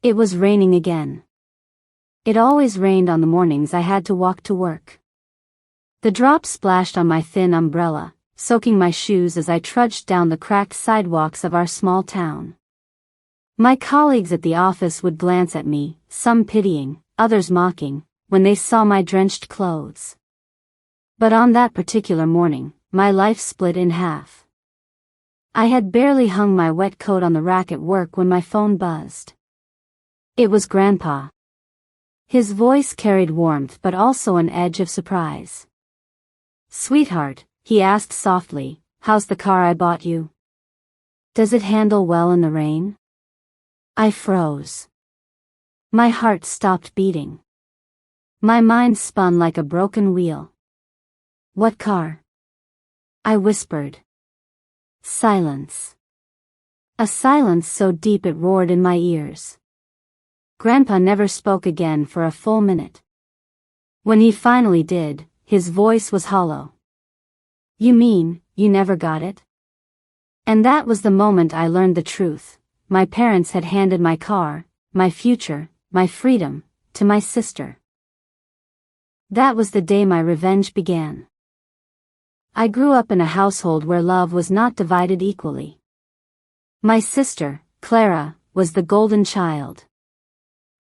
It was raining again. It always rained on the mornings I had to walk to work. The drops splashed on my thin umbrella, soaking my shoes as I trudged down the cracked sidewalks of our small town. My colleagues at the office would glance at me, some pitying, others mocking, when they saw my drenched clothes. But on that particular morning, my life split in half. I had barely hung my wet coat on the rack at work when my phone buzzed. It was Grandpa. His voice carried warmth but also an edge of surprise. "Sweetheart," he asked softly, "how's the car I bought you? Does it handle well in the rain?" I froze. My heart stopped beating. My mind spun like a broken wheel. "What car?" I whispered. Silence. A silence so deep it roared in my ears. Grandpa never spoke again for a full minute. When he finally did, his voice was hollow. "You mean, you never got it?" And that was the moment I learned the truth. My parents had handed my car, my future, my freedom, to my sister. That was the day my revenge began. I grew up in a household where love was not divided equally. My sister, Clara, was the golden child.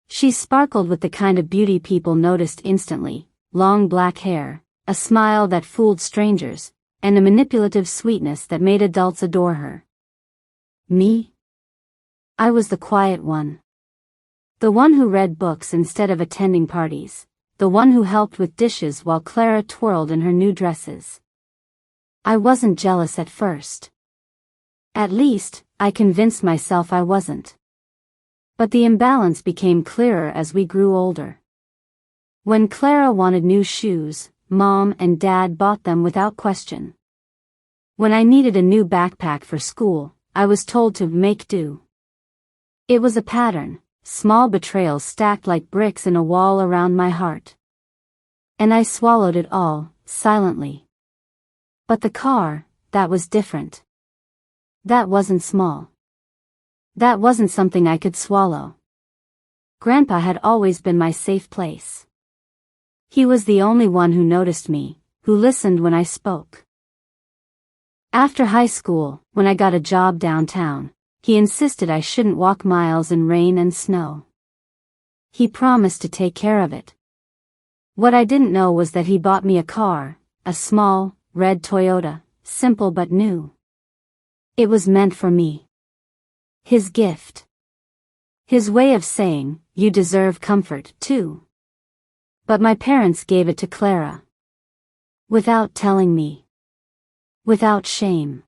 She sparkled with the kind of beauty people noticed instantly: long black hair, a smile that fooled strangers, and a manipulative sweetness that made adults adore her. Me? I was the quiet one. The one who read books instead of attending parties, the one who helped with dishes while Clara twirled in her new dresses. I wasn't jealous at first. At least, I convinced myself I wasn't. But the imbalance became clearer as we grew older. When Clara wanted new shoes, Mom and Dad bought them without question. When I needed a new backpack for school, I was told to make do. It was a pattern, small betrayals stacked like bricks in a wall around my heart. And I swallowed it all, silently. But the car, that was different. That wasn't small. That wasn't something I could swallow. Grandpa had always been my safe place. He was the only one who noticed me, who listened when I spoke. After high school, when I got a job downtown, he insisted I shouldn't walk miles in rain and snow. He promised to take care of it. What I didn't know was that he bought me a car, a small, red Toyota, simple but new. It was meant for me. His gift. His way of saying, "You deserve comfort, too." But my parents gave it to Clara. Without telling me. Without shame.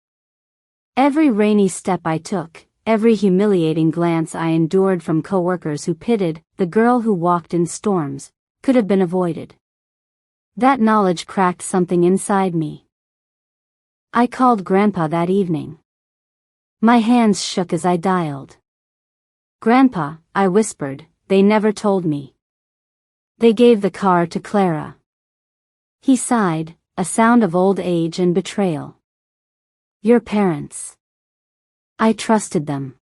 Every rainy step I took, every humiliating glance I endured from coworkers who pitted the girl who walked in storms, could have been avoided. That knowledge cracked something inside me. I called Grandpa that evening. My hands shook as I dialed. "Grandpa," I whispered, "they never told me. They gave the car to Clara." He sighed, a sound of old age and betrayal. "Your parents. I trusted them.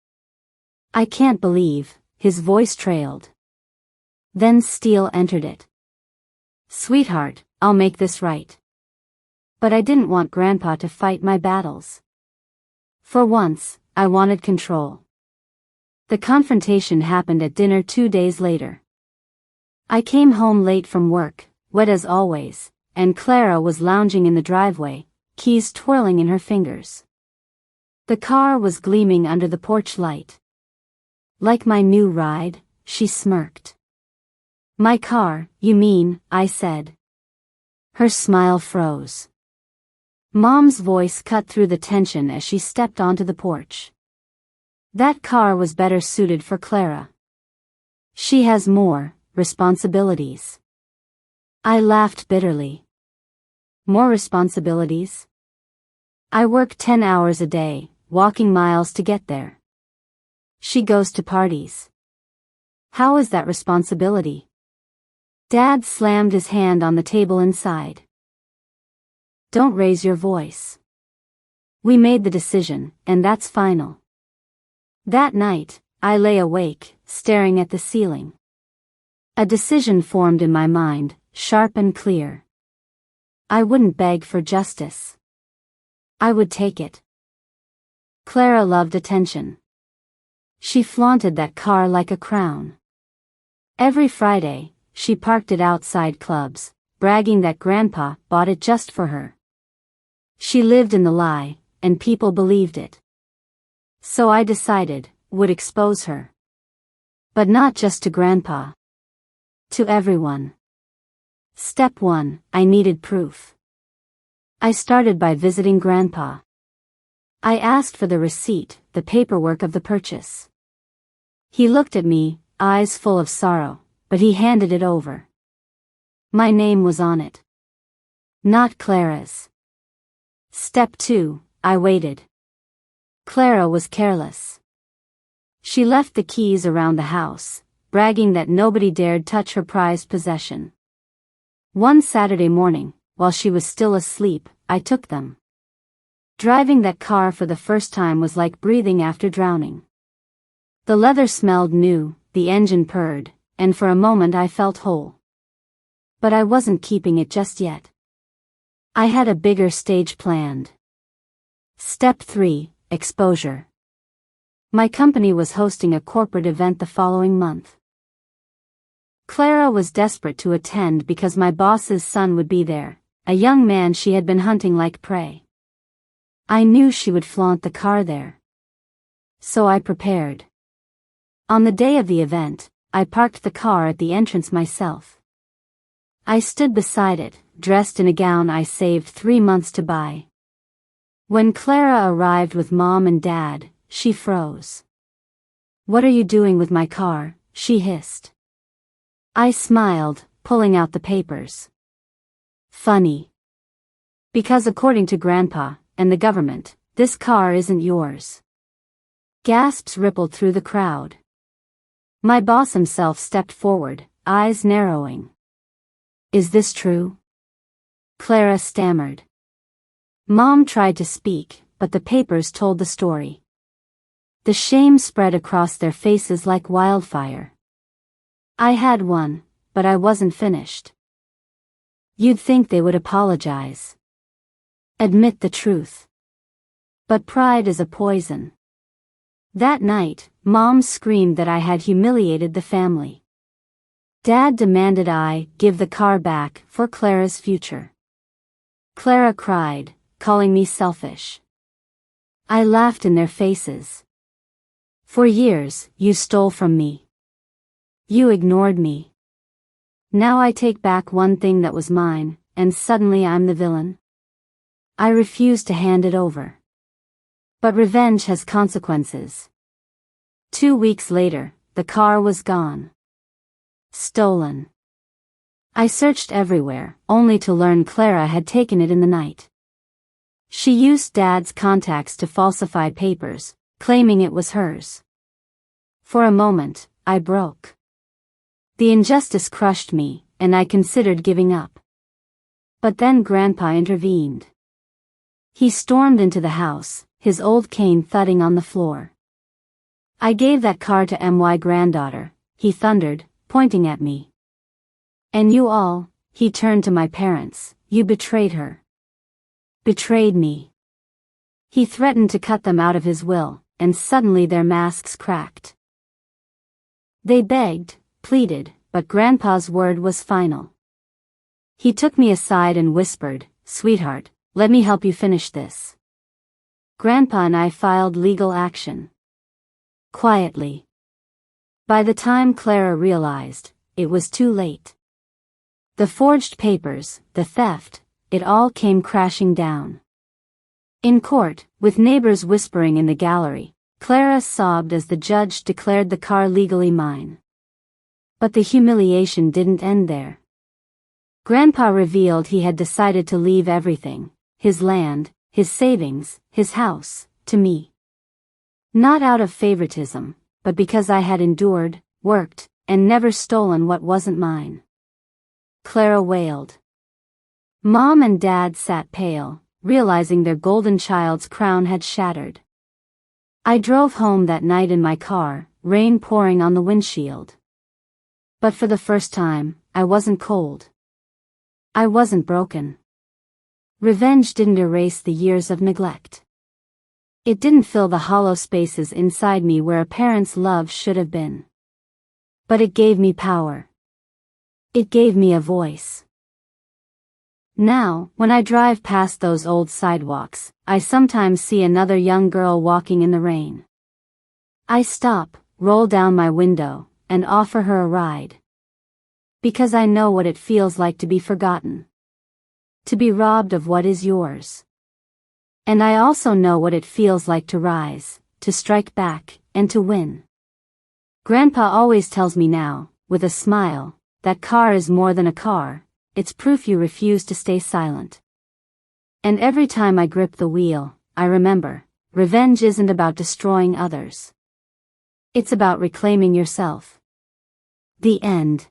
I can't believe," his voice trailed. Then steel entered it. "Sweetheart, I'll make this right." But I didn't want Grandpa to fight my battles. For once, I wanted control. The confrontation happened at dinner 2 days later. I came home late from work, wet as always, and Clara was lounging in the driveway, keys twirling in her fingers. The car was gleaming under the porch light. "Like my new ride?" she smirked. "My car, you mean," I said. Her smile froze. Mom's voice cut through the tension as she stepped onto the porch. "That car was better suited for Clara. She has more responsibilities." I laughed bitterly. "More responsibilities?" "I work 10 hours a day, walking miles to get there. She goes to parties. How is that responsibility?" Dad slammed his hand on the table inside. "Don't raise your voice. We made the decision, and that's final." That night, I lay awake, staring at the ceiling. A decision formed in my mind, sharp and clear. I wouldn't beg for justice. I would take it. Clara loved attention. She flaunted that car like a crown. Every Friday, she parked it outside clubs, bragging that Grandpa bought it just for her. She lived in the lie, and people believed it. So I decided, would expose her. But not just to Grandpa. To everyone. Step 1, I needed proof. I started by visiting Grandpa. I asked for the receipt, the paperwork of the purchase. He looked at me, eyes full of sorrow, but he handed it over. My name was on it. Not Clara's. Step 2, I waited. Clara was careless. She left the keys around the house, bragging that nobody dared touch her prized possession. One Saturday morning, while she was still asleep, I took them. Driving that car for the first time was like breathing after drowning. The leather smelled new, the engine purred, and for a moment I felt whole. But I wasn't keeping it just yet. I had a bigger stage planned. Step 3, exposure. My company was hosting a corporate event the following month. Clara was desperate to attend because my boss's son would be there, a young man she had been hunting like prey. I knew she would flaunt the car there. So I prepared. On the day of the event, I parked the car at the entrance myself. I stood beside it, dressed in a gown I saved 3 months to buy. When Clara arrived with Mom and Dad, she froze. "What are you doing with my car?" she hissed. I smiled, pulling out the papers. Funny. Because according to Grandpa, and the government, this car isn't yours. Gasps rippled through the crowd. My boss himself stepped forward, eyes narrowing. "Is this true?" Clara stammered. Mom tried to speak, but the papers told the story. The shame spread across their faces like wildfire. I had one, but I wasn't finished. You'd think they would apologize. Admit the truth. But pride is a poison. That night, Mom screamed that I had humiliated the family. Dad demanded I give the car back for Clara's future. Clara cried, calling me selfish. I laughed in their faces. For years, you stole from me. You ignored me. Now I take back one thing that was mine, and suddenly I'm the villain. I refuse to hand it over. But revenge has consequences. 2 weeks later, the car was gone. Stolen. I searched everywhere, only to learn Clara had taken it in the night. She used Dad's contacts to falsify papers, claiming it was hers. For a moment, I broke. The injustice crushed me, and I considered giving up. But then Grandpa intervened. He stormed into the house, his old cane thudding on the floor. "I gave that car to my granddaughter," he thundered, pointing at me. "And you all," he turned to my parents, "you betrayed her. Betrayed me." He threatened to cut them out of his will, and suddenly their masks cracked. They begged, pleaded, but Grandpa's word was final. He took me aside and whispered, "Sweetheart, let me help you finish this." Grandpa and I filed legal action. Quietly. By the time Clara realized, it was too late. The forged papers, the theft, it all came crashing down. In court, with neighbors whispering in the gallery, Clara sobbed as the judge declared the car legally mine. But the humiliation didn't end there. Grandpa revealed he had decided to leave everything, his land, his savings, his house, to me. Not out of favoritism, but because I had endured, worked, and never stolen what wasn't mine. Clara wailed. Mom and Dad sat pale, realizing their golden child's crown had shattered. I drove home that night in my car, rain pouring on the windshield. But for the first time, I wasn't cold. I wasn't broken. Revenge didn't erase the years of neglect. It didn't fill the hollow spaces inside me where a parent's love should have been. But it gave me power. It gave me a voice. Now, when I drive past those old sidewalks, I sometimes see another young girl walking in the rain. I stop, roll down my window, and offer her a ride. Because I know what it feels like to be forgotten. To be robbed of what is yours. And I also know what it feels like to rise, to strike back, and to win. Grandpa always tells me now, with a smile, that car is more than a car, it's proof you refuse to stay silent. And every time I grip the wheel, I remember, revenge isn't about destroying others. It's about reclaiming yourself. The end.